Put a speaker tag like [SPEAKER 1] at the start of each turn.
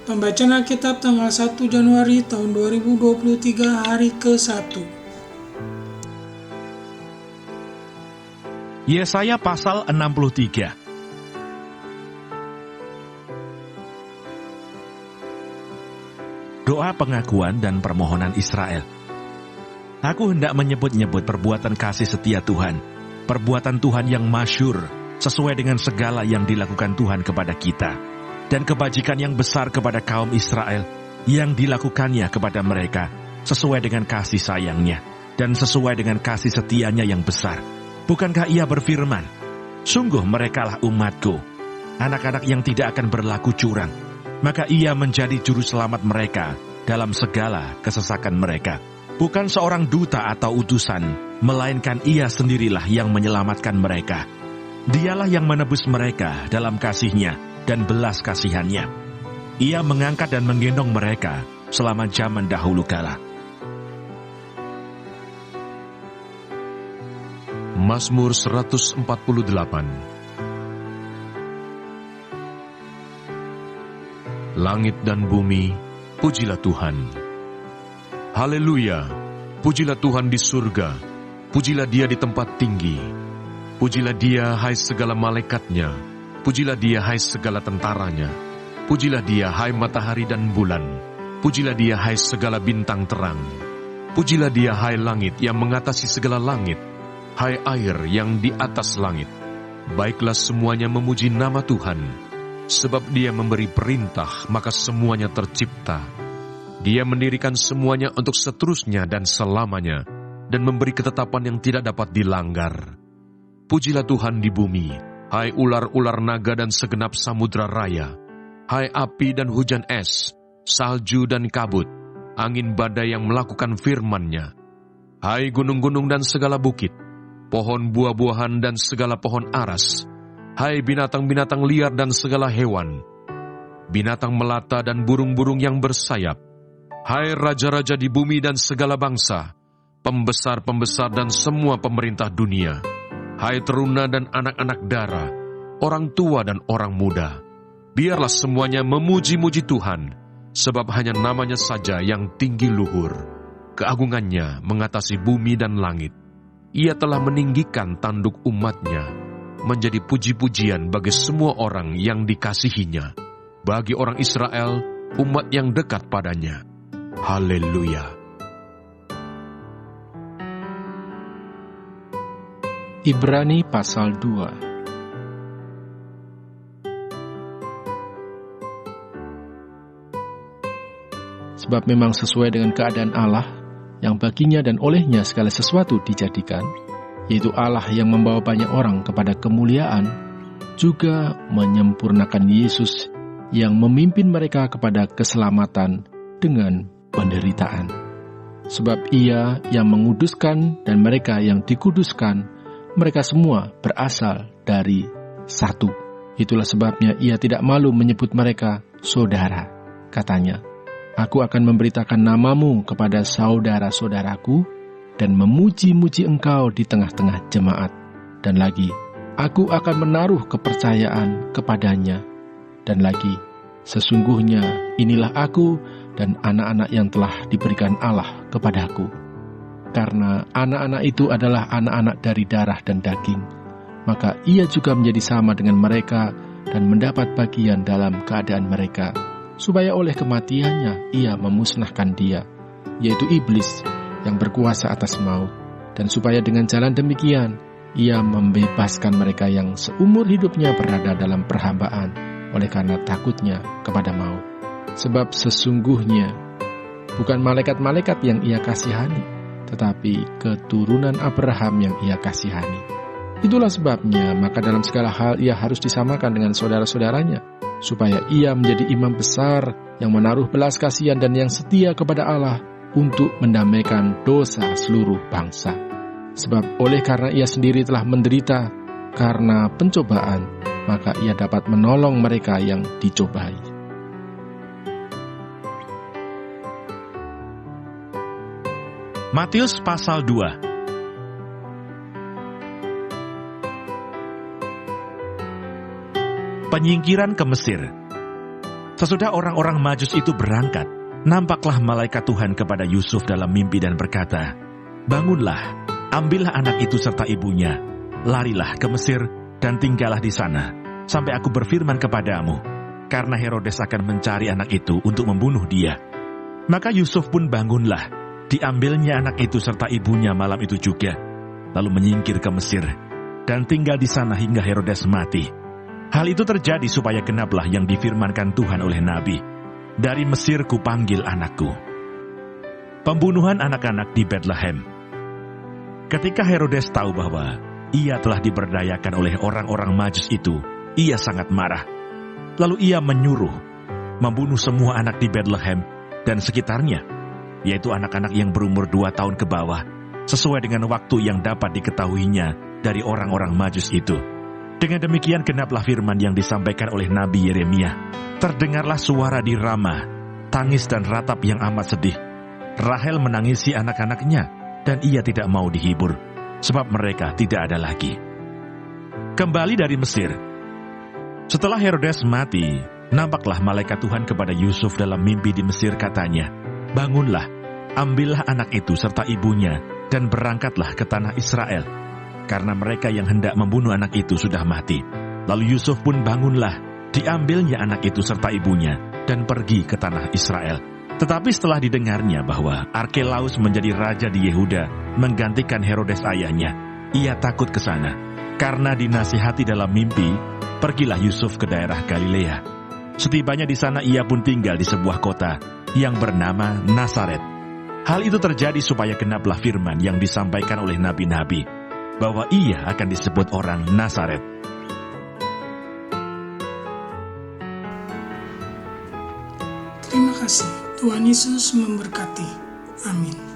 [SPEAKER 1] Pembacaan Alkitab tanggal 1 Januari tahun 2023 hari ke-1.
[SPEAKER 2] Yesaya pasal 63. Doa pengakuan dan permohonan Israel. Aku hendak menyebut-nyebut perbuatan kasih setia Tuhan, perbuatan Tuhan yang masyhur, sesuai dengan segala yang dilakukan Tuhan kepada kita, dan kebajikan yang besar kepada kaum Israel, yang dilakukannya kepada mereka, sesuai dengan kasih sayangnya, dan sesuai dengan kasih setianya yang besar. Bukankah ia berfirman, sungguh merekalah umatku, anak-anak yang tidak akan berlaku curang, maka ia menjadi juru selamat mereka dalam segala kesesakan mereka. Bukan seorang duta atau utusan, melainkan ia sendirilah yang menyelamatkan mereka. Dialah yang menebus mereka dalam kasih-Nya dan belas kasihan-Nya. Ia mengangkat dan menggendong mereka selama zaman dahulu kala.
[SPEAKER 3] Mazmur 148. Langit dan bumi, pujilah Tuhan. Haleluya, pujilah Tuhan di surga, pujilah Dia di tempat tinggi. Pujilah Dia, hai segala malaikatnya, pujilah Dia, hai segala tentaranya. Pujilah Dia, hai matahari dan bulan, pujilah Dia, hai segala bintang terang. Pujilah Dia, hai langit yang mengatasi segala langit, hai air yang di atas langit. Baiklah semuanya memuji nama Tuhan, sebab Dia memberi perintah, maka semuanya tercipta. Dia mendirikan semuanya untuk seterusnya dan selamanya, dan memberi ketetapan yang tidak dapat dilanggar. Pujilah Tuhan di bumi, hai ular-ular naga dan segenap samudra raya, hai api dan hujan es, salju dan kabut, angin badai yang melakukan firman-Nya. Hai gunung-gunung dan segala bukit, pohon buah-buahan dan segala pohon aras, hai binatang-binatang liar dan segala hewan, binatang melata dan burung-burung yang bersayap, hai raja-raja di bumi dan segala bangsa, pembesar-pembesar dan semua pemerintah dunia, hai teruna dan anak-anak dara, orang tua dan orang muda. Biarlah semuanya memuji-muji Tuhan, sebab hanya namanya saja yang tinggi luhur. Keagungannya mengatasi bumi dan langit. Ia telah meninggikan tanduk umat-Nya, menjadi puji-pujian bagi semua orang yang dikasihi-Nya, bagi orang Israel, umat yang dekat padanya. Haleluya.
[SPEAKER 4] Ibrani pasal 2. Sebab memang sesuai dengan keadaan Allah, yang baginya dan olehnya segala sesuatu dijadikan, yaitu Allah yang membawa banyak orang kepada kemuliaan, juga menyempurnakan Yesus yang memimpin mereka kepada keselamatan dengan penderitaan. Sebab Ia yang menguduskan dan mereka yang dikuduskan, mereka semua berasal dari satu. Itulah sebabnya Ia tidak malu menyebut mereka saudara. Katanya, aku akan memberitakan namamu kepada saudara-saudaraku dan memuji-muji engkau di tengah-tengah jemaat. Dan lagi, aku akan menaruh kepercayaan kepadanya. Dan lagi, sesungguhnya inilah aku dan anak-anak yang telah diberikan Allah kepadaku. Karena anak-anak itu adalah anak-anak dari darah dan daging, maka ia juga menjadi sama dengan mereka dan mendapat bagian dalam keadaan mereka, supaya oleh kematiannya ia memusnahkan dia, yaitu iblis yang berkuasa atas maut, dan supaya dengan jalan demikian ia membebaskan mereka yang seumur hidupnya berada dalam perhambaan oleh karena takutnya kepada maut. Sebab sesungguhnya bukan malaikat-malaikat yang ia kasihani, tetapi keturunan Abraham yang ia kasihani. Itulah sebabnya maka dalam segala hal ia harus disamakan dengan saudara-saudaranya, supaya ia menjadi imam besar yang menaruh belas kasihan dan yang setia kepada Allah untuk mendamaikan dosa seluruh bangsa. Sebab oleh karena ia sendiri telah menderita karena pencobaan, maka ia dapat menolong mereka yang dicobai.
[SPEAKER 2] Matius pasal 2. Penyingkiran ke Mesir. Sesudah orang-orang Majus itu berangkat, nampaklah malaikat Tuhan kepada Yusuf dalam mimpi dan berkata, "Bangunlah, ambillah anak itu serta ibunya, larilah ke Mesir dan tinggallah di sana, sampai aku berfirman kepadamu, karena Herodes akan mencari anak itu untuk membunuh dia." Maka Yusuf pun bangunlah, diambilnya anak itu serta ibunya malam itu juga, lalu menyingkir ke Mesir, dan tinggal di sana hingga Herodes mati. Hal itu terjadi supaya genaplah yang difirmankan Tuhan oleh Nabi, "Dari Mesir kupanggil anakku." Pembunuhan anak-anak di Betlehem. Ketika Herodes tahu bahwa ia telah diberdayakan oleh orang-orang Majus itu, ia sangat marah. Lalu ia menyuruh membunuh semua anak di Betlehem dan sekitarnya, yaitu anak-anak yang berumur 2 tahun ke bawah, sesuai dengan waktu yang dapat diketahuinya dari orang-orang Majus itu. Dengan demikian genaplah firman yang disampaikan oleh Nabi Yeremia. Terdengarlah suara di Rama, tangis dan ratap yang amat sedih. Rahel menangisi anak-anaknya, dan ia tidak mau dihibur, sebab mereka tidak ada lagi. Kembali dari Mesir. Setelah Herodes mati, nampaklah malaikat Tuhan kepada Yusuf dalam mimpi di Mesir, katanya, "Bangunlah, ambillah anak itu serta ibunya, dan berangkatlah ke tanah Israel, karena mereka yang hendak membunuh anak itu sudah mati." Lalu Yusuf pun bangunlah, diambilnya anak itu serta ibunya, dan pergi ke tanah Israel. Tetapi setelah didengarnya bahwa Arkelaus menjadi raja di Yehuda, menggantikan Herodes ayahnya, ia takut ke sana. Karena dinasihati dalam mimpi, pergilah Yusuf ke daerah Galilea. Setibanya di sana ia pun tinggal di sebuah kota yang bernama Nazaret. Hal itu terjadi supaya genaplah firman yang disampaikan oleh nabi-nabi, bahwa ia akan disebut orang Nazaret.
[SPEAKER 1] Terima kasih. Tuhan Yesus memberkati. Amin.